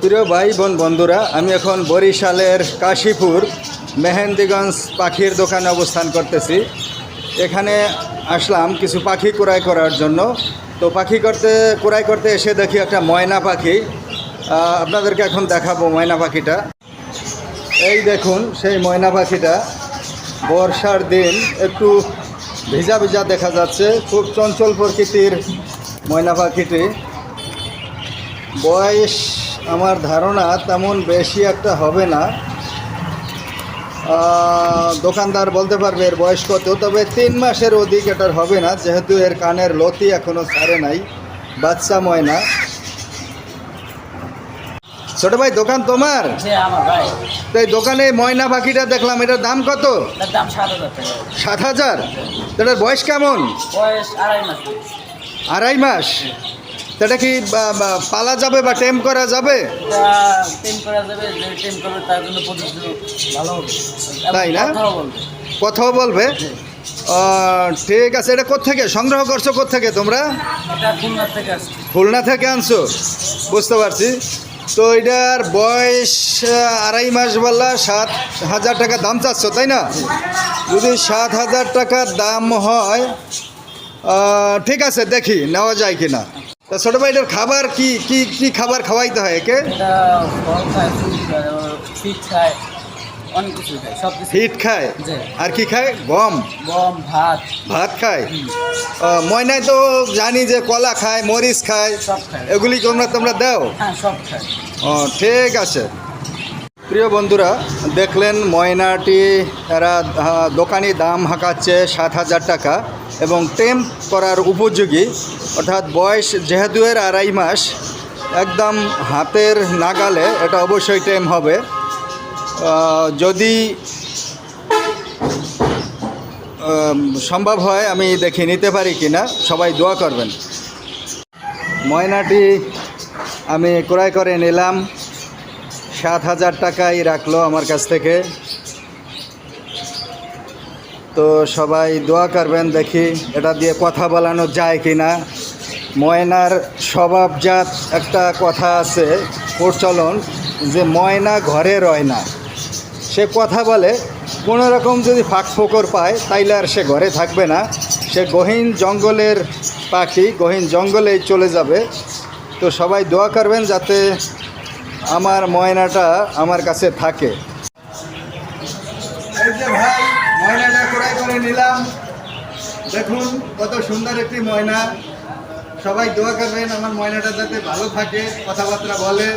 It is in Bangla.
প্রিয় ভাই বোন বন্ধুরা, আমি এখন বরিশালের কাশীপুর মেহেন্দিগঞ্জ পাখির দোকানে অবস্থান করতেছি। এখানে আসলাম কিছু পাখি ক্রয় করার জন্য। তো পাখি ক্রয় করতে এসে দেখি একটা ময়না পাখি। আপনাদেরকে এখন দেখাবো ময়না পাখিটা। এই দেখুন সেই ময়না পাখিটা। বর্ষার দিন একটু ভিজা ভিজা দেখা যাচ্ছে। খুব চঞ্চল প্রকৃতির ময়না পাখিটি। বয়স আমার ধারণা তেমন বেশি একটা হবে না। দোকানদার বলতে পারবে এর বয়স কত, তবে 3 মাসের অধিক এটার হবে না, যেহেতু এর কানের লতি এখনও ছাড়ে নাই। বাচ্চা ময়না। ছোট ভাই, দোকান তোমার? তো এই দোকানে ময়না পাখিটা দেখলাম, এটার দাম কত? 7,000। এটার বয়স কেমন? বয়স 2.5 মাস। 2.5 মাস? এটা কি পালা যাবে বা টেম করা যাবে? টেম করা যাবে, যে টেম করবে তার জন্য পদ্ধতি ভালো হবে, তাই না? কথাও বলবে। ঠিক আছে। এটা কোত্থেকে সংগ্রহ করছো, কোত্থেকে তোমরা? এটা খুলনা থেকে আসছে। খুলনা থেকে আনছো, বুঝতে পারছি। তো এটার বয়স 2.5 মাস বললা, 7,000 টাকা দাম চাচ্ছ, তাই না? যদি 7,000 টাকার দাম হয়, ঠিক আছে, দেখি নেওয়া যায় কিনা। তা ছোটো ভাই, এটার খাবার কি কি কি খাবার খাওয়াইতে হয় একে? ফিট খায়, আর কি খায়? গম ভাত ভাত খায়। ময়নায় তো জানি যে কলা খায়, মরিচ খায়, এগুলি তোমরা দাও? সব খায়। ঠিক আছে। প্রিয় বন্ধুরা, দেখলেন ময়নাটি এরা দোকানি দাম হাঁকাচ্ছে 7,000 টাকা এবং টেম করার উপযোগী, অর্থাৎ বয়স যেহেতু এর 2.5 মাস, একদম হাতের নাগালে এটা অবশ্যই টেম হবে। যদি সম্ভব হয় আমি দেখি নিতে পারি কিনা, সবাই দোয়া করবেন। ময়নাটি আমি ক্রয় করে নিলাম, 7,000 টাকাই রাখলো আমার কাছ থেকে। তো সবাই দোয়া করবেন, দেখি এটা দিয়ে কথা বলানো যায় কি না। ময়নার স্বভাবজাত একটা কথা আছে, প্রচলন, যে ময়না ঘরে রয় না। সে কথা বলে, কোনো রকম যদি ফাঁক ফোকর পায় তাইলে আর সে ঘরে থাকবে না। সে গহীন জঙ্গলের পাখি, গহীন জঙ্গলেই চলে যাবে। তো সবাই দোয়া করবেন যাতে আমার ময়নাটা আমার কাছে থাকে। এই যে ভাই, ময়নাটা ক্রয় করে নিলাম। দেখুন কত সুন্দর একটি ময়না। সবাই দোয়া করবেন আমার ময়নাটা যাতে ভালো থাকে, কথাবার্তা বলে।